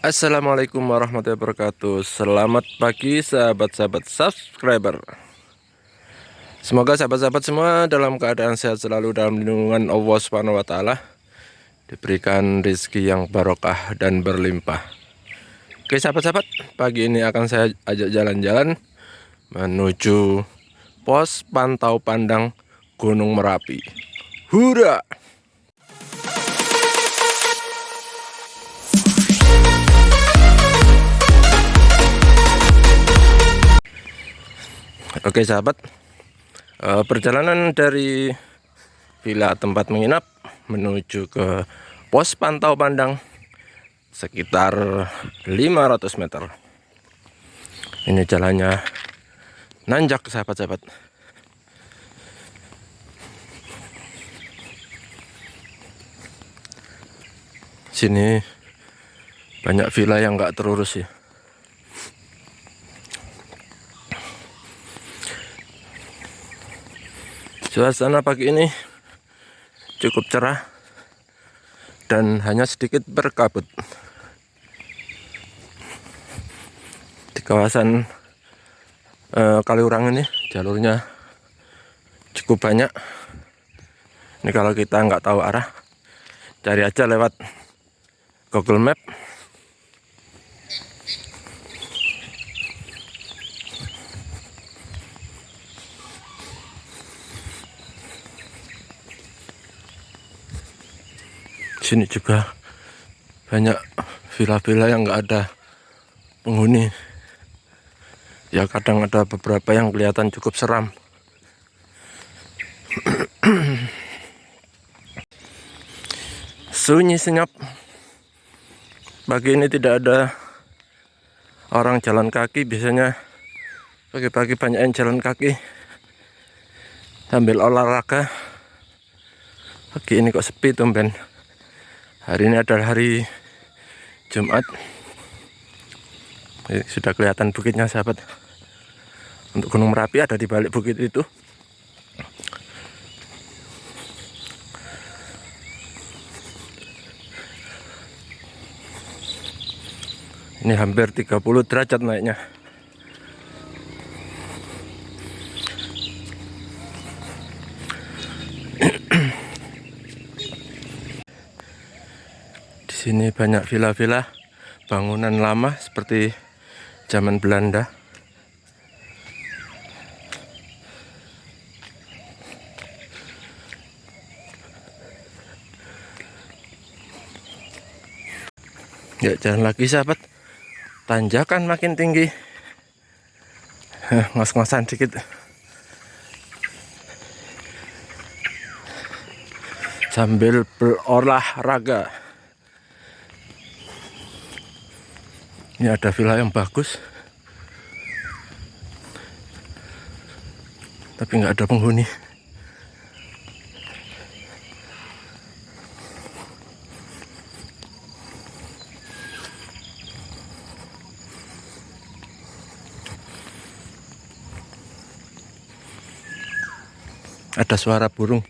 Assalamualaikum warahmatullahi wabarakatuh. Selamat pagi sahabat-sahabat subscriber. Semoga sahabat-sahabat semua dalam keadaan sehat selalu dalam lindungan Allah Subhanahu wa taala, diberikan rezeki yang barokah dan berlimpah. Oke sahabat-sahabat, pagi ini akan saya ajak jalan-jalan menuju pos pantau pandang Gunung Merapi. Hura! Oke sahabat, perjalanan dari villa tempat menginap menuju ke pos pantau pandang sekitar 500 meter. Ini jalannya nanjak sahabat-sahabat. Sini banyak villa yang nggak terurus ya. Suasana pagi ini cukup cerah dan hanya sedikit berkabut. Di kawasan Kaliurang ini jalurnya cukup banyak. Ini kalau kita nggak tahu arah, cari aja lewat Google Map. Sini juga banyak villa-villa yang nggak ada penghuni. Ya kadang ada beberapa yang kelihatan cukup seram. Sunyi senyap. Pagi ini tidak ada orang jalan kaki. Biasanya pagi-pagi banyak yang jalan kaki sambil olahraga. Pagi ini kok sepi tumben. Hari ini adalah hari Jumat. Sudah kelihatan bukitnya sahabat. Untuk Gunung Merapi ada di balik bukit itu. Ini hampir 30 derajat naiknya. Di sini banyak villa-villa bangunan lama seperti zaman Belanda. Ya, jalan lagi sahabat. Tanjakan makin tinggi. Ngos-ngosan dikit. Sambil berolahraga. Ini ada villa yang bagus, tapi nggak ada penghuni. Ada suara burung.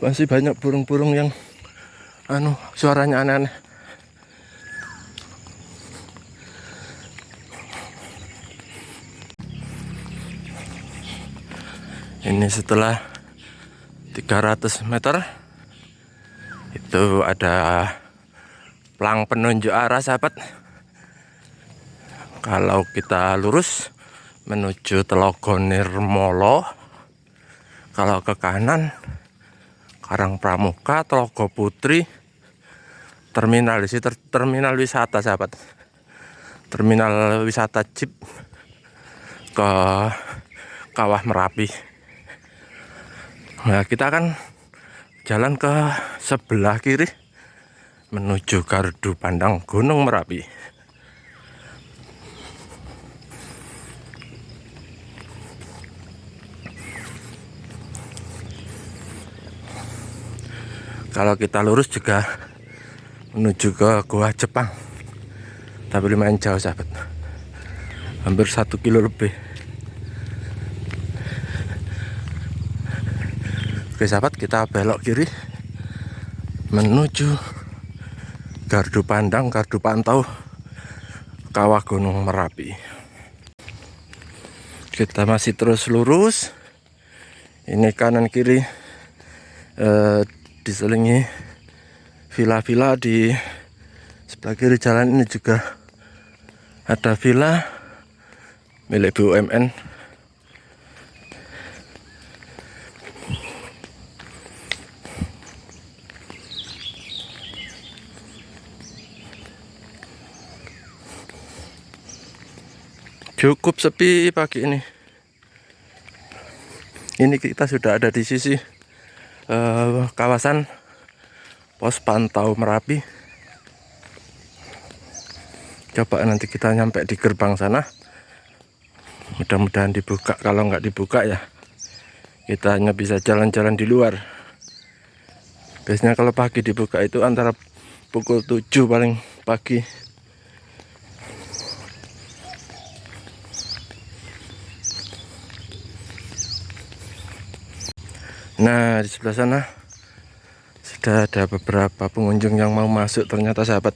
Masih banyak burung-burung yang suaranya aneh-aneh. Ini setelah 300 meter itu ada pelang penunjuk arah sahabat. Kalau kita lurus menuju Telaga Nirmolo, kalau ke kanan Karang Pramuka, Telaga Putri, terminal di situ, terminal wisata sahabat. Terminal wisata jeep ke Kawah Merapi. Nah, kita akan jalan ke sebelah kiri menuju gardu pandang Gunung Merapi. Kalau kita lurus juga menuju ke Gua Jepang, tapi lumayan jauh sahabat, hampir 1 kilo lebih. Oke sahabat, kita belok kiri menuju gardu pandang, gardu pantau kawah Gunung Merapi. Kita masih terus lurus. Ini kanan kiri diselingi villa-villa. Di sebelah kiri jalan ini juga ada villa milik BUMN. Cukup sepi pagi ini. Ini kita sudah ada di sisi kawasan pos pantau Merapi. Coba nanti kita nyampe di gerbang sana. Mudah-mudahan dibuka. Kalau nggak dibuka ya kita hanya bisa jalan-jalan di luar. Biasanya kalau pagi dibuka itu antara pukul 7 paling pagi. Nah, di sebelah sana sudah ada beberapa pengunjung yang mau masuk. Ternyata sahabat,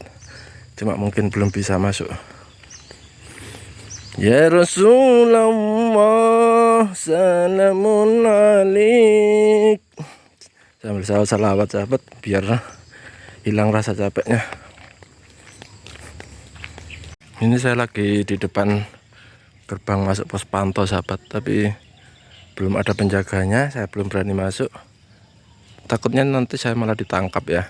cuma mungkin belum bisa masuk. Ya Rasulullah, salamun alaik. Sambil salawat sahabat, biar hilang rasa capeknya. Ini saya lagi di depan gerbang masuk pos pantau sahabat, tapi belum ada penjaganya. Saya belum berani masuk, takutnya nanti saya malah ditangkap ya.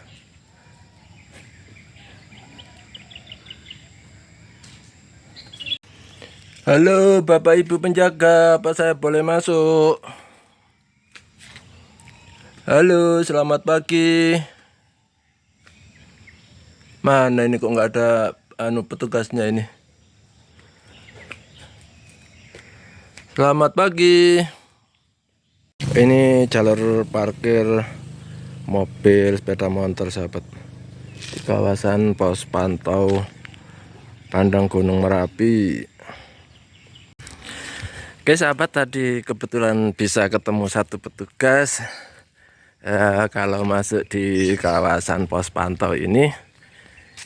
Halo Bapak Ibu penjaga, apa saya boleh masuk? Halo, selamat pagi. Mana ini kok nggak ada petugasnya ini? Selamat pagi. Ini jalur parkir mobil, sepeda motor sahabat, di kawasan pos pantau pandang Gunung Merapi. Oke sahabat, tadi kebetulan bisa ketemu satu petugas. Kalau masuk di kawasan pos pantau ini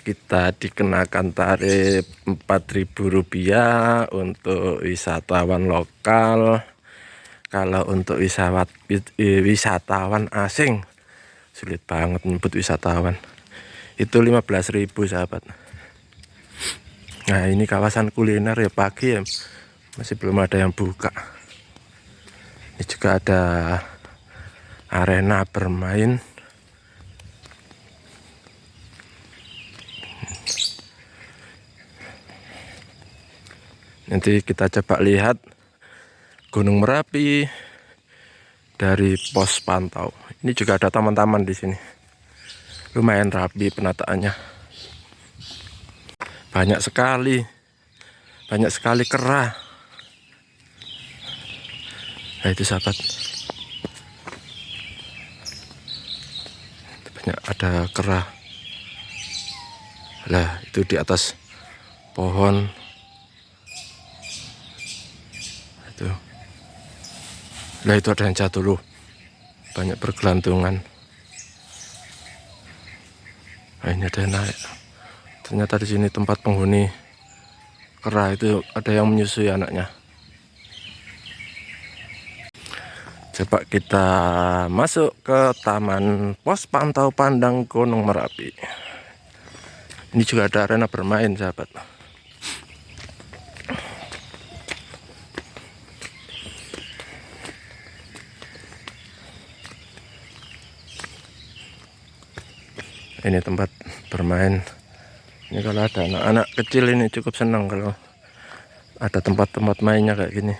kita dikenakan tarif Rp4.000 untuk wisatawan lokal. Kalau untuk wisatawan asing, sulit banget nyebut wisatawan, itu 15.000 sahabat. Nah ini kawasan kuliner ya, pagi ya masih belum ada yang buka. Ini juga ada arena bermain. Nanti kita coba lihat Gunung Merapi dari pos pantau. Ini juga ada taman-taman di sini. Lumayan rapi penataannya. Banyak sekali kera. Nah itu sahabat, banyak ada kera. Lah itu di atas pohon itu. Lah itu ada yang jatuh loh, banyak bergelantungan. Nah ini ada yang naik. Ternyata di sini tempat penghuni kera, itu ada yang menyusui anaknya. Coba kita masuk ke taman pos pantau pandang Gunung Merapi. Ini juga ada arena bermain sahabat. Ini tempat bermain. Ini kalau ada anak-anak kecil ini cukup senang kalau ada tempat-tempat mainnya kayak gini.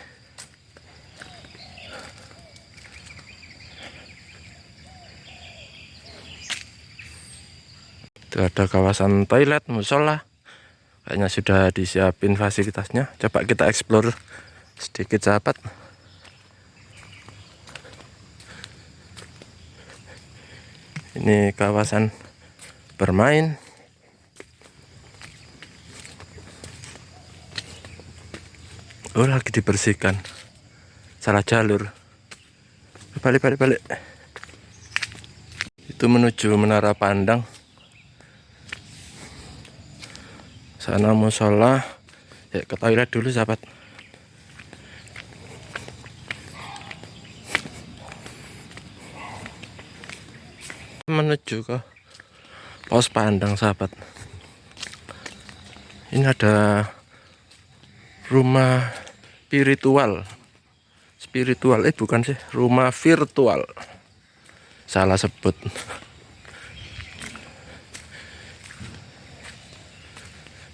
Itu ada kawasan toilet, musola. Kayaknya sudah disiapin fasilitasnya. Coba kita explore sedikit sahabat. Ini kawasan bermain. Oh lagi dibersihkan, salah jalur. Balik. Itu menuju Menara Pandang. Sana musola. Ya, ke toilet dulu sahabat. Menuju ke pos pandang sahabat. Ini ada rumah spiritual, bukan sih, rumah virtual, salah sebut.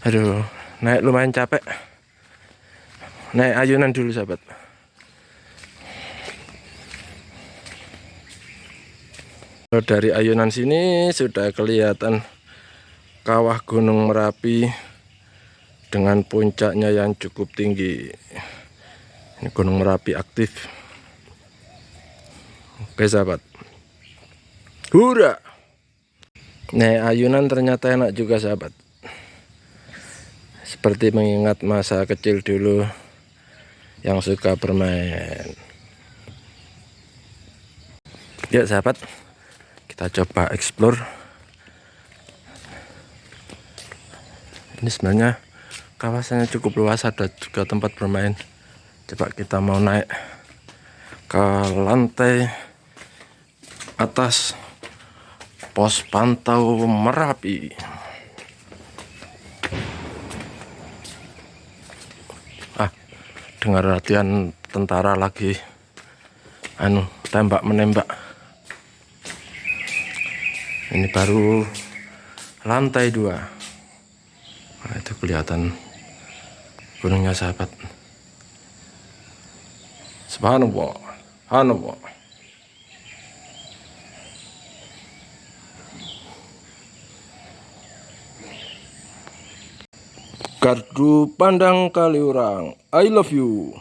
Aduh, naik lumayan capek. Naik ayunan dulu sahabat. Dari ayunan sini sudah kelihatan kawah Gunung Merapi dengan puncaknya yang cukup tinggi. Ini Gunung Merapi aktif. Oke sahabat. Hura. Naik ayunan ternyata enak juga sahabat. Seperti mengingat masa kecil dulu yang suka bermain. Ya sahabat, kita coba explore. Ini sebenarnya kawasannya cukup luas, ada juga tempat bermain. Coba kita mau naik ke lantai atas pos pantau Merapi. Dengar latihan tentara lagi tembak menembak. Ini baru lantai 2. Nah, itu kelihatan gunungnya sahabat. Subhanallah, subhanallah. Gardu Pandang Kaliurang, I love you.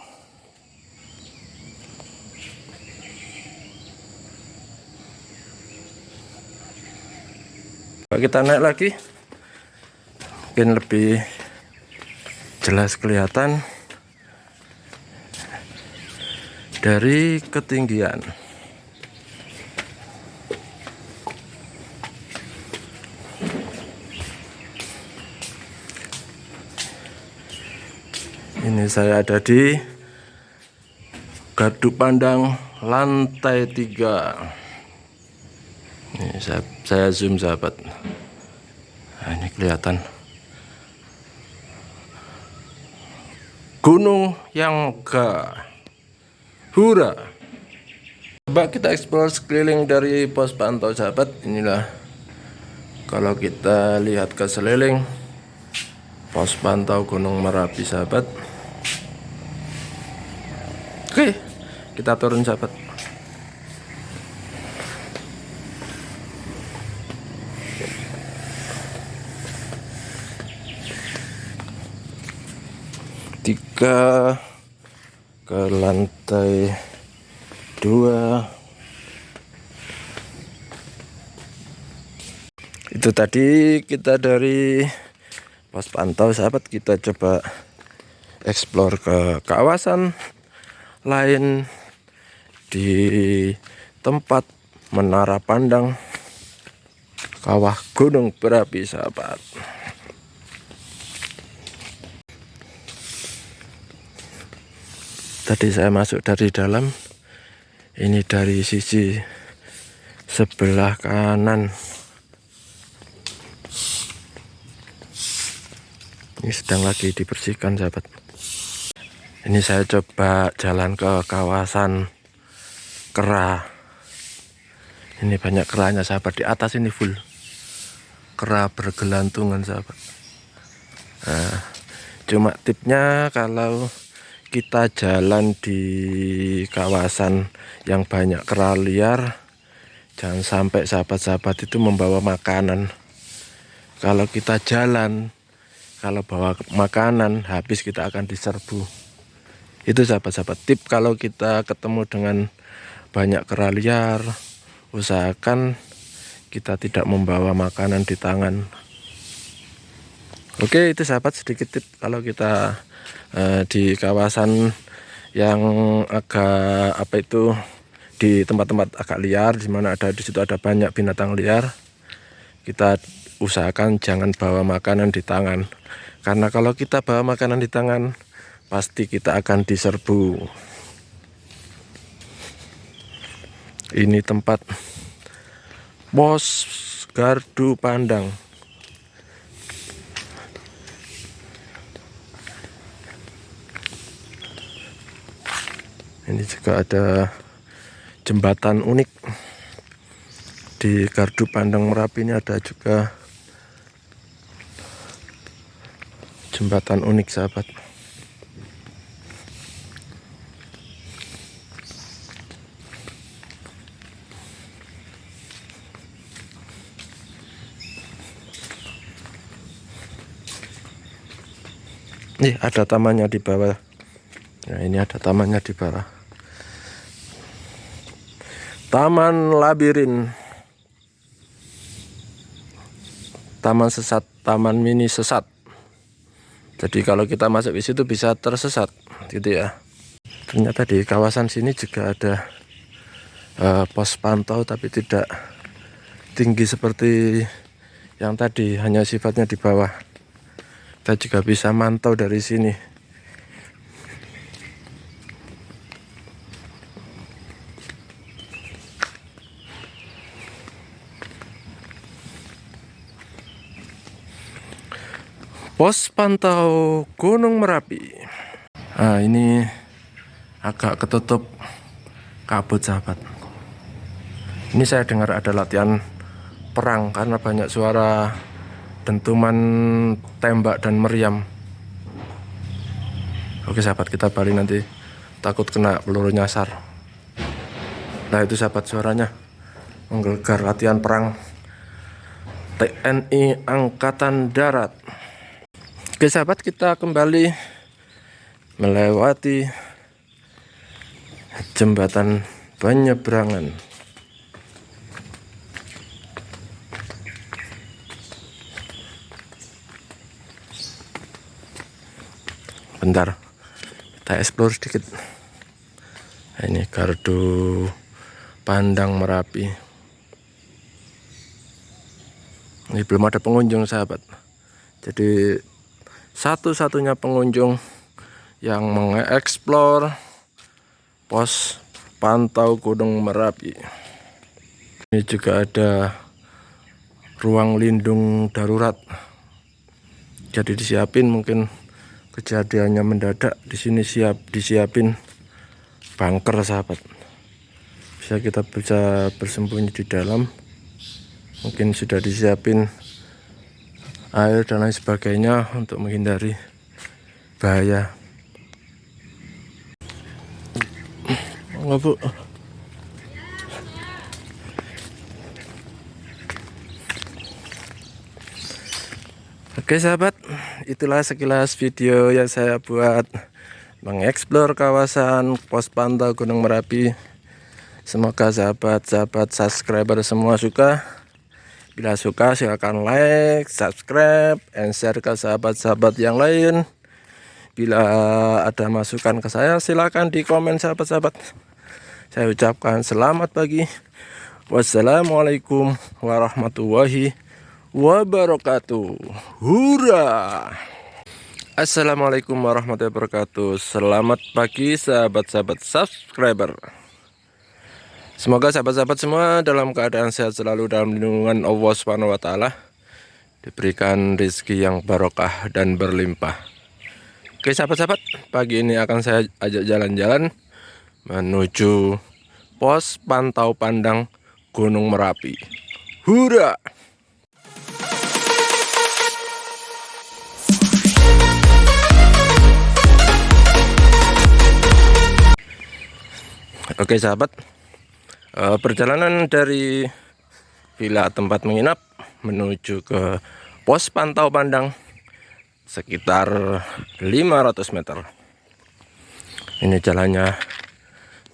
Kita naik lagi, mungkin lebih jelas kelihatan dari ketinggian. Ini saya ada di Gardu Pandang lantai 3. Ini saya zoom sahabat. Nah, ini kelihatan gunung yang megah. Hura. Coba kita explore sekeliling dari pos pantau sahabat. Inilah kalau kita lihat ke seliling pos pantau Gunung Merapi sahabat. Oke, kita turun sahabat. Tiga ke lantai 2. Itu tadi kita dari pos pantau sahabat, kita coba explore ke kawasan lain di tempat menara pandang kawah Gunung Merapi sahabat. Tadi saya masuk dari dalam, ini dari sisi sebelah kanan. Ini sedang lagi dibersihkan sahabat. Ini saya coba jalan ke kawasan kera. Ini banyak keranya sahabat, di atas ini full kera bergelantungan sahabat. Nah, cuma tipnya kalau kita jalan di kawasan yang banyak kera liar, jangan sampai sahabat-sahabat itu membawa makanan. Kalau kita jalan, kalau bawa makanan habis, kita akan diserbu. Itu sahabat-sahabat tip kalau kita ketemu dengan banyak kera liar, usahakan kita tidak membawa makanan di tangan. Oke, itu sahabat sedikit tip kalau kita di kawasan yang agak di tempat-tempat agak liar, di mana di situ ada banyak binatang liar, kita usahakan jangan bawa makanan di tangan, karena kalau kita bawa makanan di tangan pasti kita akan diserbu. Ini tempat pos gardu pandang. Ini juga ada jembatan unik di gardu pandang Merapi. Ini ada juga jembatan unik, sahabat. Nih ada tamannya di bawah. Nah, ini ada tamannya di bawah. Taman labirin, taman sesat, taman mini sesat. Jadi kalau kita masuk di situ bisa tersesat, gitu ya. Ternyata di kawasan sini juga ada pos pantau, tapi tidak tinggi seperti yang tadi, hanya sifatnya di bawah. Kita juga bisa mantau dari sini. Pos pantau Gunung Merapi. Nah, ini agak ketutup kabut, sahabat. Ini saya dengar ada latihan perang karena banyak suara dentuman tembak dan meriam. Oke sahabat, kita balik, nanti takut kena peluru nyasar. Nah itu sahabat, suaranya menggelegar latihan perang TNI Angkatan Darat. Oke sahabat, kita kembali melewati jembatan penyeberangan. Bentar, kita explore sedikit. Nah, ini gardu pandang Merapi. Ini belum ada pengunjung, sahabat. Jadi satu-satunya pengunjung yang mengeksplor pos pantau Gunung Merapi. Ini juga ada ruang lindung darurat. Jadi disiapin, mungkin kejadiannya mendadak, di sini disiapin bunker, sahabat. Kita bisa bersembunyi di dalam. Mungkin sudah disiapin air dan lain sebagainya untuk menghindari bahaya. Enggak, Bu. Oke sahabat, itulah sekilas video yang saya buat mengeksplor kawasan pos pantau Gunung Merapi. Semoga sahabat-sahabat subscriber semua suka. Bila suka silahkan like, subscribe, and share ke sahabat-sahabat yang lain. Bila ada masukan ke saya silahkan di komen, sahabat-sahabat. Saya ucapkan selamat pagi. Wassalamualaikum warahmatullahi wabarakatuh. Hura. Assalamualaikum warahmatullahi wabarakatuh. Selamat pagi sahabat-sahabat subscriber. Semoga sahabat-sahabat semua dalam keadaan sehat selalu, dalam lindungan Allah Subhanahu wa taala, diberikan rezeki yang barokah dan berlimpah. Oke sahabat-sahabat, pagi ini akan saya ajak jalan-jalan menuju pos pantau pandang Gunung Merapi. Hura. Oke sahabat, perjalanan dari villa tempat menginap menuju ke pos pantau pandang sekitar 500 meter. Ini jalannya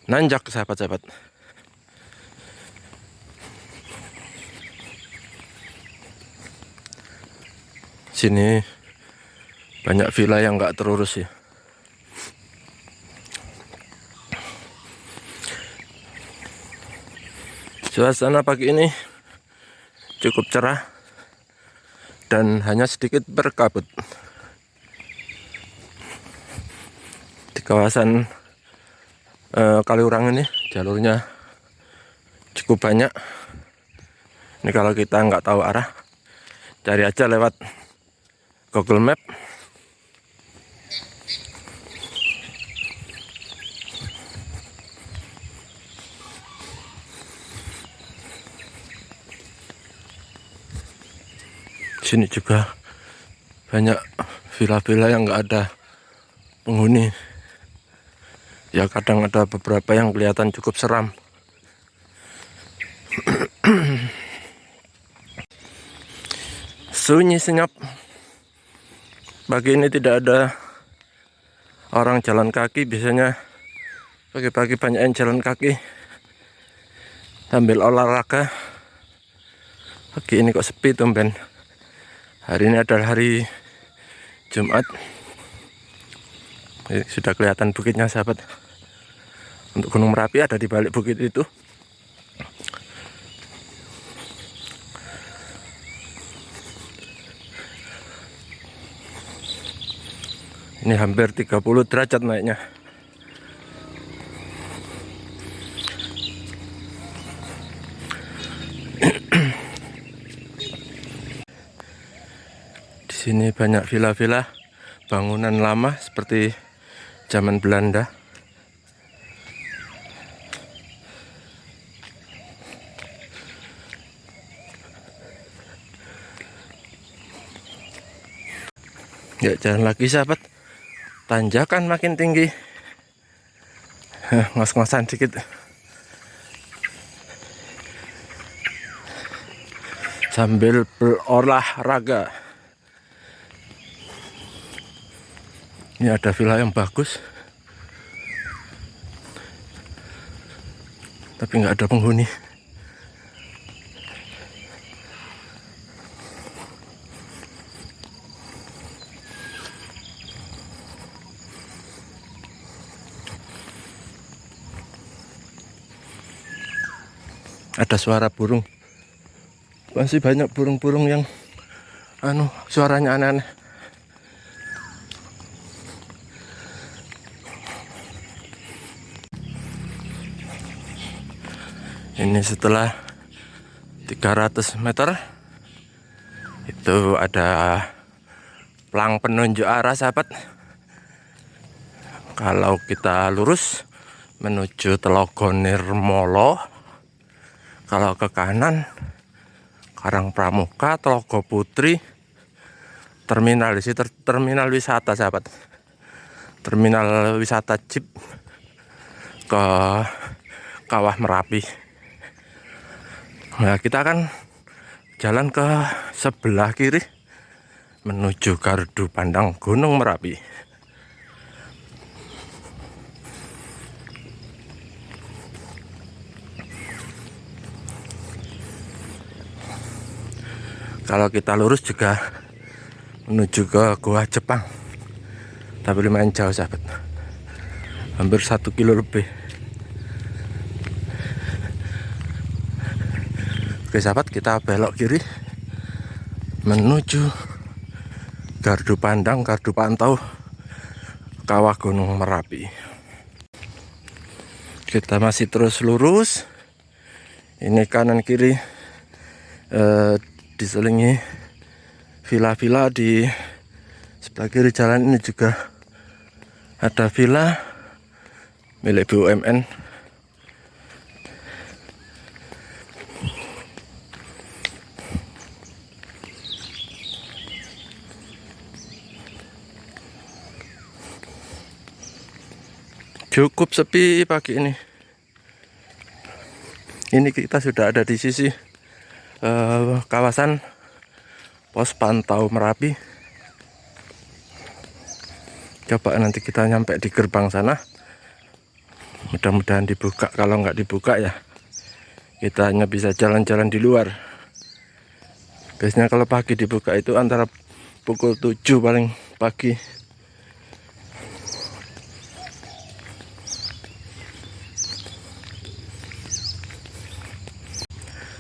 nanjak, sahabat-sahabat. Sini banyak villa yang nggak terurus ya. Suasana pagi ini cukup cerah, dan hanya sedikit berkabut. Di kawasan Kaliurang ini jalurnya cukup banyak. Ini kalau kita nggak tahu arah, cari aja lewat Google Map. Sini juga banyak villa-villa yang nggak ada penghuni. Ya kadang ada beberapa yang kelihatan cukup seram. Sunyi senyap. Pagi ini tidak ada orang jalan kaki. Biasanya pagi-pagi banyak yang jalan kaki sambil olahraga. Pagi ini kok sepi tumben. Hari ini adalah hari Jumat. Sudah kelihatan bukitnya sahabat. Untuk Gunung Merapi ada di balik bukit itu. Ini hampir 30 derajat naiknya. Di sini banyak villa-villa bangunan lama seperti zaman Belanda. Ya, jalan lagi sahabat. Tanjakan makin tinggi. Ngos-ngosan dikit. Sambil berolahraga. Ini ada villa yang bagus. Tapi nggak ada penghuni. Ada suara burung. Masih banyak burung-burung yang suaranya aneh-aneh. Ini setelah 300 meter itu ada pelang penunjuk arah sahabat. Kalau kita lurus menuju Telogo Nirmolo, kalau ke kanan Karang Pramuka, Telogo Putri, terminal di situ, terminal wisata sahabat. Terminal wisata jeep ke Kawah Merapi. Nah, kita akan jalan ke sebelah kiri menuju Gardu Pandang Gunung Merapi. Kalau kita lurus juga menuju ke Gua Jepang, tapi lumayan jauh sahabat, hampir 1 kilo lebih. Oke sahabat, kita belok kiri menuju Gardu Pandang, Gardu Pantau, Kawah Gunung Merapi. Kita masih terus lurus. Ini kanan kiri diselingi villa-villa. Di sebelah kiri jalan ini juga ada villa milik BUMN. Cukup sepi pagi ini. Ini kita sudah ada di sisi kawasan pos pantau Merapi. Coba nanti kita nyampe di gerbang sana. Mudah-mudahan dibuka. Kalau nggak dibuka ya kita hanya bisa jalan-jalan di luar. Biasanya kalau pagi dibuka itu antara pukul 7 paling pagi.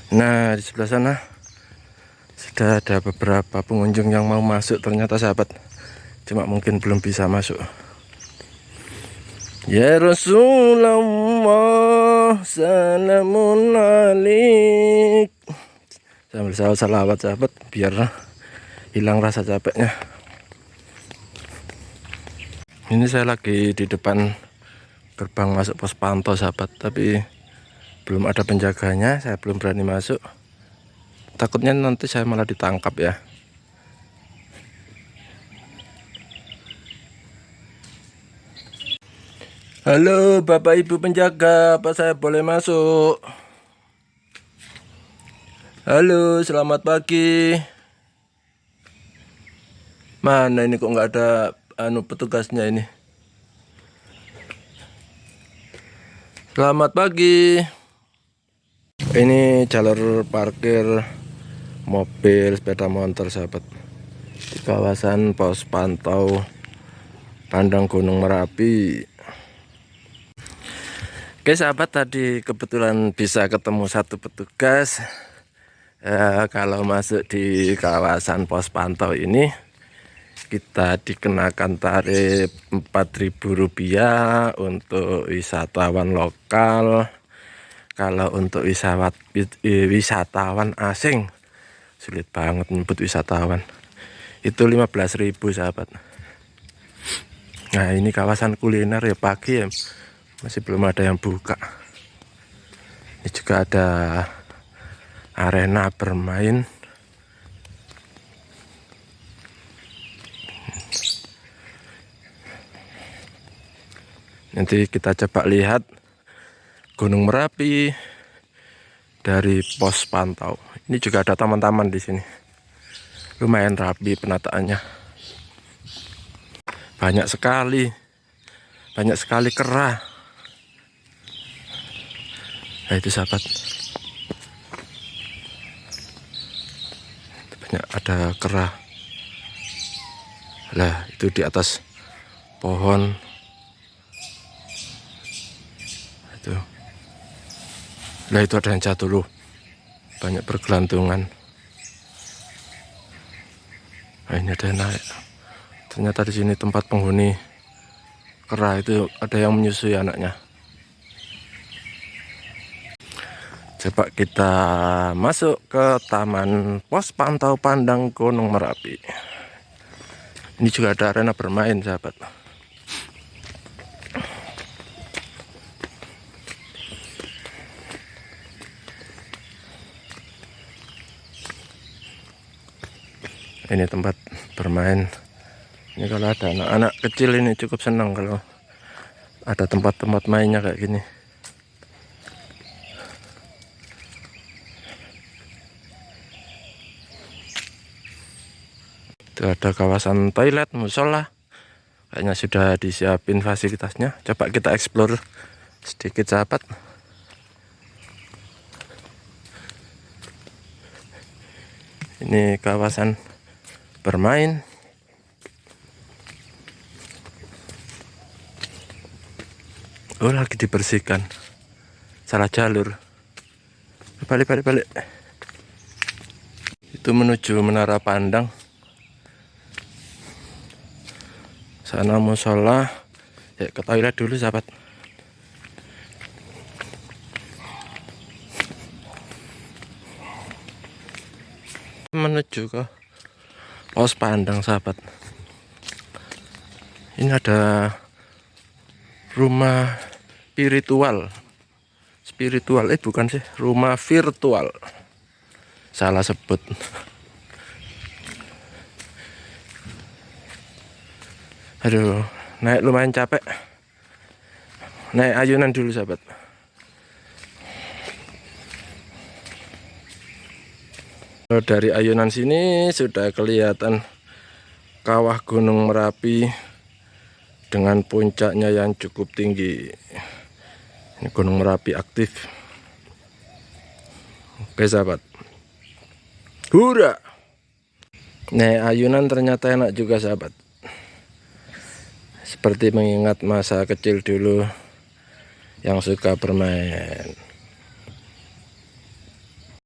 Nah, di sebelah sana ada beberapa pengunjung yang mau masuk ternyata sahabat, cuma mungkin belum bisa masuk. Ya Rasulullah salamun alaik, sambil salawat sahabat biar hilang rasa capeknya. Ini saya lagi di depan gerbang masuk pos pantau sahabat, tapi belum ada penjaganya, saya belum berani masuk. Takutnya nanti saya malah ditangkap ya. Halo Bapak Ibu penjaga, apa saya boleh masuk? Halo, selamat pagi. Mana ini kok nggak ada petugasnya ini? Selamat pagi. Ini jalur parkir mobil, sepeda motor sahabat, di kawasan pos pantau Pandang Gunung Merapi. Oke sahabat, tadi kebetulan bisa ketemu satu petugas. Kalau masuk di kawasan pos pantau ini kita dikenakan tarif Rp4.000 untuk wisatawan lokal. Kalau untuk wisatawan asing, sulit banget menyebut wisatawan, itu 15.000 sahabat. Nah ini kawasan kuliner ya, pagi ya, masih belum ada yang buka. Ini juga ada arena bermain. Nanti kita coba lihat Gunung Merapi dari pos pantau. Ini juga ada taman-taman di sini. Lumayan rapi penataannya. Banyak sekali kera. Nah itu sahabat, banyak ada kera. Lah itu di atas pohon itu. Lah itu ada yang jatuh loh, banyak bergelantungan. Nah ini ada yang naik. Ternyata di sini tempat penghuni kera, itu ada yang menyusui anaknya. Coba kita masuk ke taman pos pantau Pandang Gunung Merapi. Ini juga ada arena bermain sahabat. Ini tempat bermain. Ini kalau ada anak-anak kecil ini cukup senang kalau ada tempat-tempat mainnya kayak gini. Itu ada kawasan toilet, musola. Kayaknya sudah disiapin fasilitasnya. Coba kita explore sedikit sahabat. Ini kawasan bermain. Oh lagi dibersihkan, salah jalur. Balik. Itu menuju Menara Pandang. Sana musola. Ya ke toilet dulu sahabat. Menuju ke pos Pandang sahabat. Ini ada rumah spiritual, bukan sih, rumah virtual, salah sebut. Aduh, naik lumayan capek. Naik ayunan dulu sahabat. Dari ayunan sini sudah kelihatan kawah Gunung Merapi dengan puncaknya yang cukup tinggi. Ini Gunung Merapi aktif. Oke sahabat, hura. Naik ayunan ternyata enak juga sahabat. Seperti mengingat masa kecil dulu yang suka bermain.